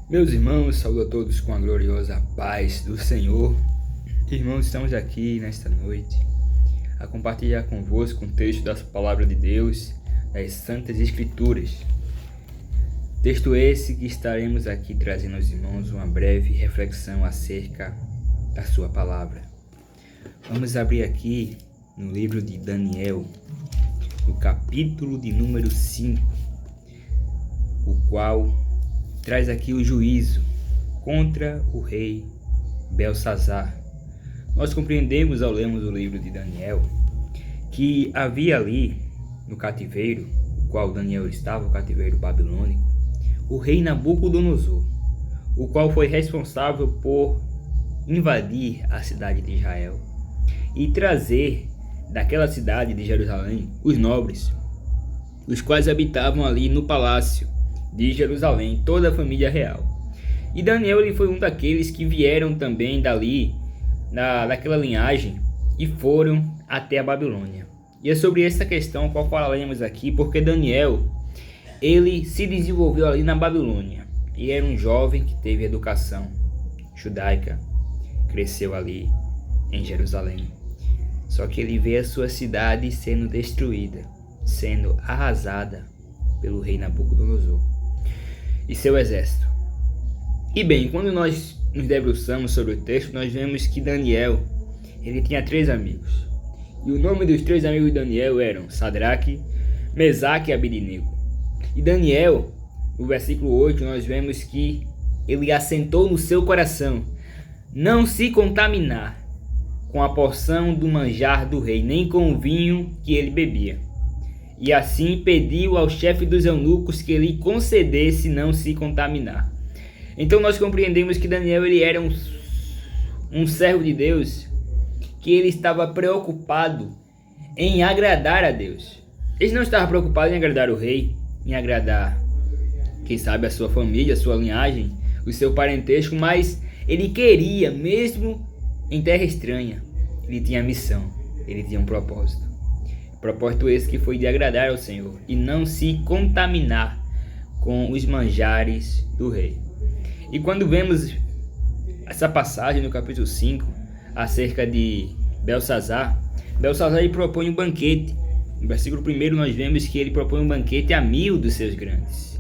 Meus irmãos, saúdo a todos com a gloriosa paz do Senhor. Irmãos, estamos aqui nesta noite a compartilhar convosco um texto da Palavra de Deus, das Santas Escrituras. Texto esse que estaremos aqui trazendo aos irmãos uma breve reflexão acerca da sua palavra. Vamos abrir aqui no livro de Daniel, no capítulo de número 5, o qual traz aqui o juízo contra o rei Belsazar. Nós compreendemos ao lermos o livro de Daniel que havia ali no cativeiro, o qual Daniel estava, o cativeiro babilônico, o rei Nabucodonosor, o qual foi responsável por invadir a cidade de Israel e trazer daquela cidade de Jerusalém os nobres, os quais habitavam ali no palácio de Jerusalém, toda a família real. E Daniel ele foi um daqueles que vieram também dali, daquela linhagem, e foram até a Babilônia. E é sobre essa questão qual falaremos aqui, porque Daniel ele se desenvolveu ali na Babilônia e era um jovem que teve educação judaica, cresceu ali em Jerusalém. Só que ele vê a sua cidade sendo destruída, sendo arrasada pelo rei Nabucodonosor e seu exército. E bem, quando nós nos debruçamos sobre o texto, nós vemos que Daniel ele tinha 3 amigos. E o nome dos 3 amigos de Daniel eram Sadraque, Mesaque e Abednego. E Daniel, no versículo 8, nós vemos que ele assentou no seu coração não se contaminar com a porção do manjar do rei, nem com o vinho que ele bebia. E assim pediu ao chefe dos eunucos que lhe concedesse não se contaminar. Então nós compreendemos que Daniel ele era um servo de Deus, que ele estava preocupado em agradar a Deus. Ele não estava preocupado em agradar o rei, em agradar, quem sabe, a sua família, a sua linhagem, o seu parentesco, mas ele queria, mesmo em terra estranha, ele tinha missão, ele tinha um propósito. Propósito esse que foi de agradar ao Senhor e não se contaminar com os manjares do rei. E quando vemos essa passagem no capítulo 5 acerca de Belsazar, Belsazar ele propõe um banquete. No versículo 1 nós vemos que ele propõe um banquete a 1000 dos seus grandes.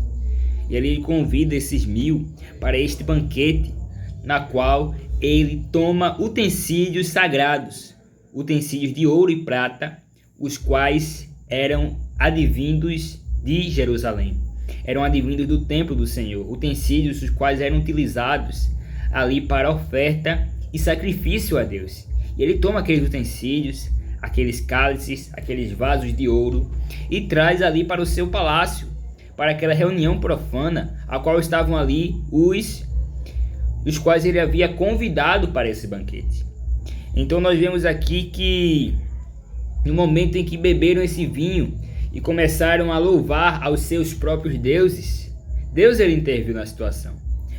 E ele convida esses 1000 para este banquete, na qual ele toma utensílios sagrados, utensílios de ouro e prata, os quais eram advindos de Jerusalém, eram advindos do templo do Senhor, utensílios os quais eram utilizados ali para oferta e sacrifício a Deus. E ele toma aqueles utensílios, aqueles cálices, aqueles vasos de ouro e traz ali para o seu palácio, para aquela reunião profana, a qual estavam ali os quais ele havia convidado para esse banquete. Então nós vemos aqui que no momento em que beberam esse vinho e começaram a louvar aos seus próprios deuses, Deus ele interviu na situação.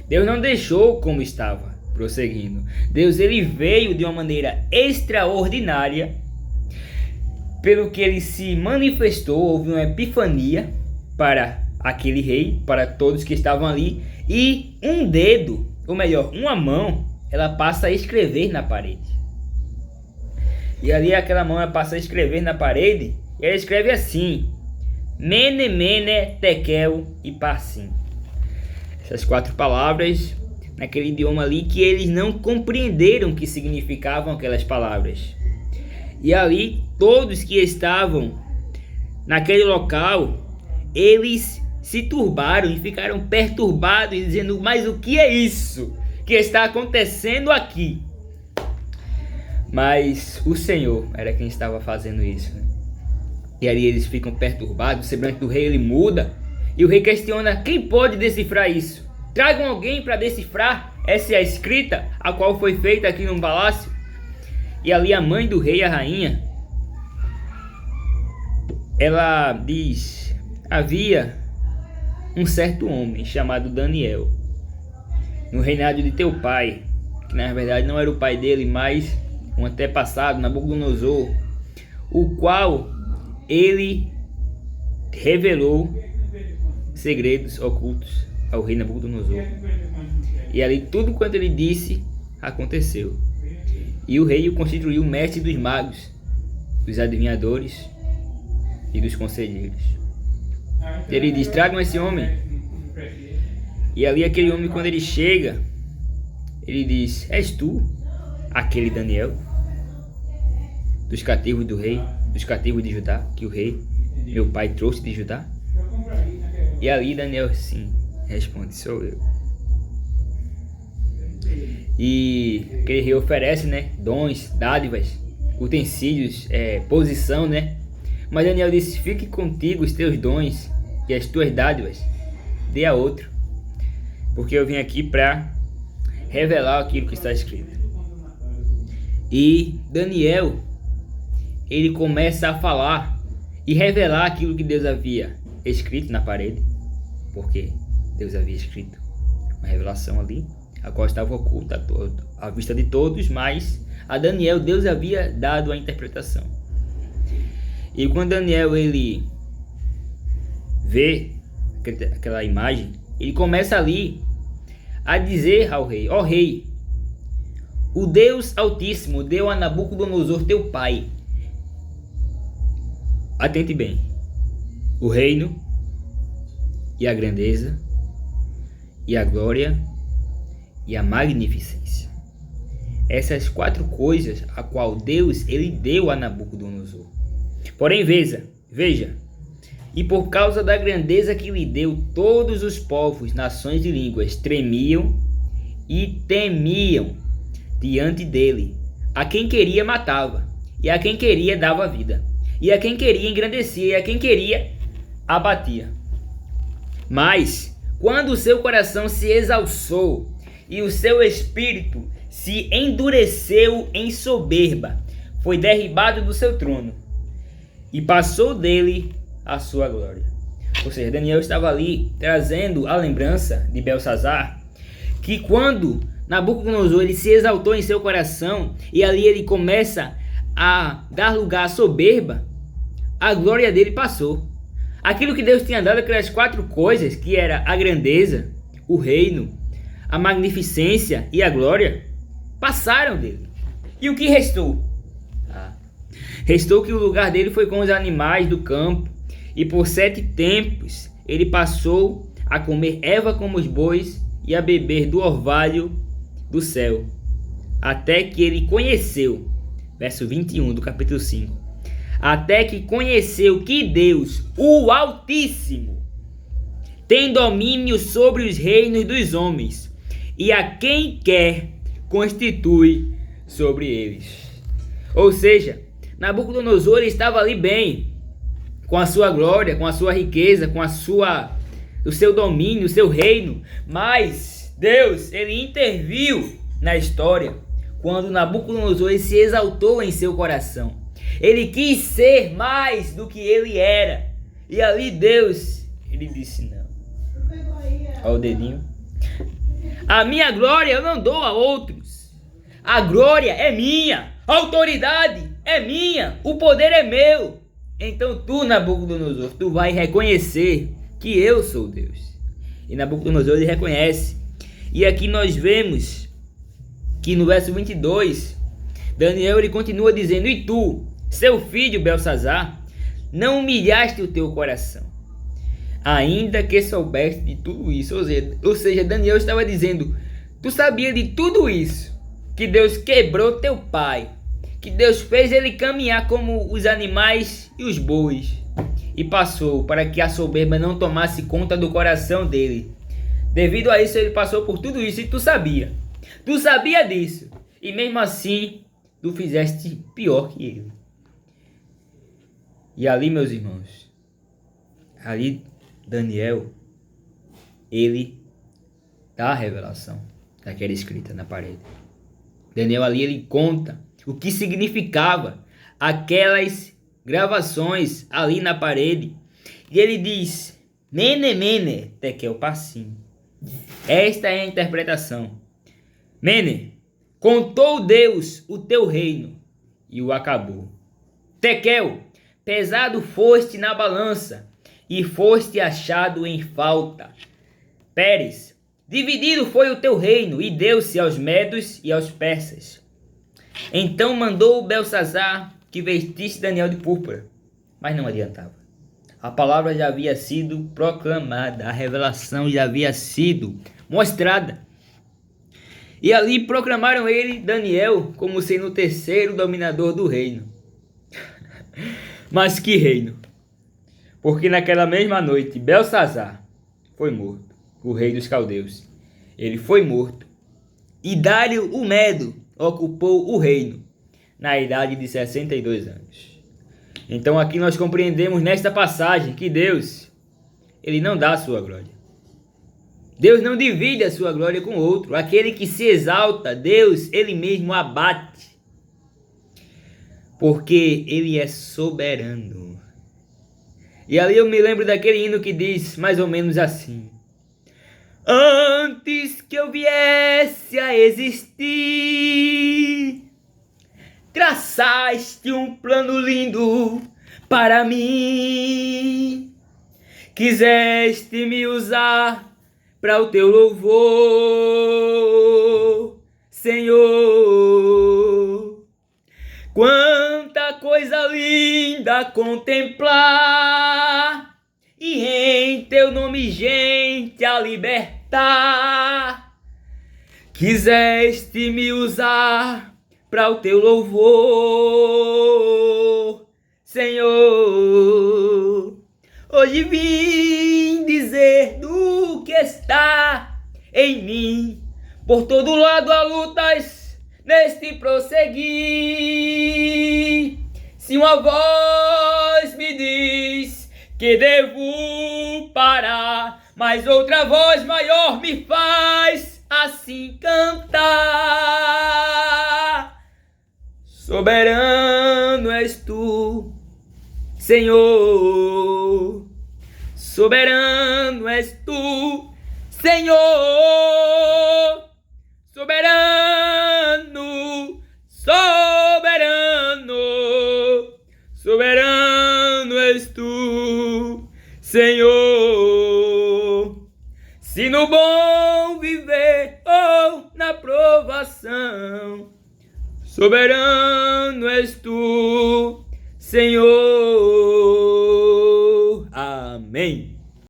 Deus não deixou como estava prosseguindo. Deus ele veio de uma maneira extraordinária, pelo que ele se manifestou, houve uma epifania para aquele rei, para todos que estavam ali, e um dedo, ou melhor, uma mão, ela passa a escrever na parede. E ali aquela mão ela passa a escrever na parede, e ela escreve assim: Mene, Mene, Tekel e Parsim. Essas 4 palavras, naquele idioma ali que eles não compreenderam o que significavam aquelas palavras. E ali, todos que estavam naquele local, eles se turbaram e ficaram perturbados, dizendo: mas o que é isso que está acontecendo aqui? Mas o Senhor era quem estava fazendo isso, né? E ali eles ficam perturbados, o semblante do rei ele muda, e o rei questiona: quem pode decifrar isso? Tragam alguém para decifrar essa é a escrita, a qual foi feita aqui no palácio. E ali a mãe do rei, a rainha, ela diz: havia um certo homem chamado Daniel no reinado de teu pai, que na verdade não era o pai dele, mas um antepassado, Nabucodonosor, o qual ele revelou segredos ocultos ao rei Nabucodonosor. E ali tudo quanto ele disse aconteceu. E o rei o constituiu mestre dos magos, dos adivinhadores e dos conselheiros. Ele diz: tragam esse homem. E ali aquele homem, quando ele chega, ele diz: és tu aquele Daniel dos cativos do rei, dos cativos de Judá, que o rei, meu pai, trouxe de Judá? E ali Daniel sim responde: sou eu. E aquele rei oferece, né, dons, dádivas, utensílios, posição, né? Mas Daniel disse: fique contigo os teus dons e as tuas dádivas, dê a outro, porque eu vim aqui para revelar aquilo que está escrito. E Daniel, ele começa a falar e revelar aquilo que Deus havia escrito na parede, porque Deus havia escrito uma revelação ali, a qual estava oculta à vista de todos, mas a Daniel Deus havia dado a interpretação. E quando Daniel ele vê aquela imagem, ele começa ali a dizer ao rei: ó rei, o Deus Altíssimo deu a Nabucodonosor teu pai, atente bem, o reino e a grandeza e a glória e a magnificência. Essas 4 coisas a qual Deus ele deu a Nabucodonosor. Porém veja, e por causa da grandeza que lhe deu, todos os povos, nações e línguas tremiam e temiam diante dele. A quem queria matava, e a quem queria dava vida, e a quem queria engrandecia, e a quem queria abatia. Mas quando o seu coração se exalçou e o seu espírito se endureceu em soberba, foi derribado do seu trono e passou dele a sua glória. Ou seja, Daniel estava ali trazendo a lembrança de Belsazar, que quando Nabucodonosor ele se exaltou em seu coração e ali ele começa a dar lugar à soberba, a glória dele passou. Aquilo que Deus tinha dado, aquelas 4 coisas, que era a grandeza, o reino, a magnificência e a glória, passaram dele. E o que restou? Restou que o lugar dele foi com os animais do campo, e por 7 tempos ele passou a comer erva como os bois e a beber do orvalho do céu, até que ele conheceu, verso 21 do capítulo 5, até que conheceu que Deus, o Altíssimo, tem domínio sobre os reinos dos homens, e a quem quer constitui sobre eles. Ou seja, Nabucodonosor estava ali bem, com a sua glória, com a sua riqueza, com o seu domínio, o seu reino, mas Deus, ele interviu na história quando Nabucodonosor se exaltou em seu coração. Ele quis ser mais do que ele era, e ali Deus, ele disse não. Olha o dedinho. A minha glória eu não dou a outros, a glória é minha, a autoridade é minha, o poder é meu. Então tu, Nabucodonosor, tu vai reconhecer que eu sou Deus. E Nabucodonosor ele reconhece. E aqui nós vemos que no verso 22, Daniel ele continua dizendo: e tu, seu filho Belsazar, não humilhaste o teu coração, ainda que soubeste de tudo isso. Ou seja, Daniel estava dizendo: tu sabia de tudo isso, que Deus quebrou teu pai, que Deus fez ele caminhar como os animais e os bois, e passou para que a soberba não tomasse conta do coração dele. Devido a isso ele passou por tudo isso, e tu sabia disso, e mesmo assim tu fizeste pior que ele. E ali, meus irmãos, ali Daniel, ele dá a revelação daquela escrita na parede. Daniel ali ele conta o que significava aquelas gravações ali na parede. E ele diz: Mene, Mene, Tekel, Parsim. Esta é a interpretação. Mene, contou Deus o teu reino e o acabou. Tekel, pesado foste na balança e foste achado em falta. Pérez, dividido foi o teu reino, e deu-se aos medos e aos persas. Então mandou Belsazar que vestisse Daniel de púrpura, mas não adiantava. A palavra já havia sido proclamada, a revelação já havia sido mostrada. E ali proclamaram ele, Daniel, como sendo o terceiro dominador do reino. Mas que reino? Porque naquela mesma noite, Belsazar foi morto, o rei dos caldeus. Ele foi morto. E Dário o Medo ocupou o reino, na idade de 62 anos. Então aqui nós compreendemos nesta passagem que Deus, ele não dá a sua glória. Deus não divide a sua glória com outro. Aquele que se exalta, Deus, ele mesmo abate. Porque ele é soberano. E ali eu me lembro daquele hino que diz mais ou menos assim: antes que eu viesse a existir, traçaste um plano lindo para mim. Quiseste me usar para o teu louvor, Senhor. Quanta coisa linda contemplar, e em teu nome gente a libertar. Quiseste me usar para o teu louvor, Senhor. Hoje vim dizer do que está em mim. Por todo lado há lutas neste prosseguir. Se uma voz me diz que devo parar, mas outra voz maior me faz assim cantar. Soberano és tu, Senhor. Soberano és tu, Senhor. Soberano, soberano, soberano és tu, Senhor. Se no bom viver ou na provação, soberano és tu, Senhor. Amém.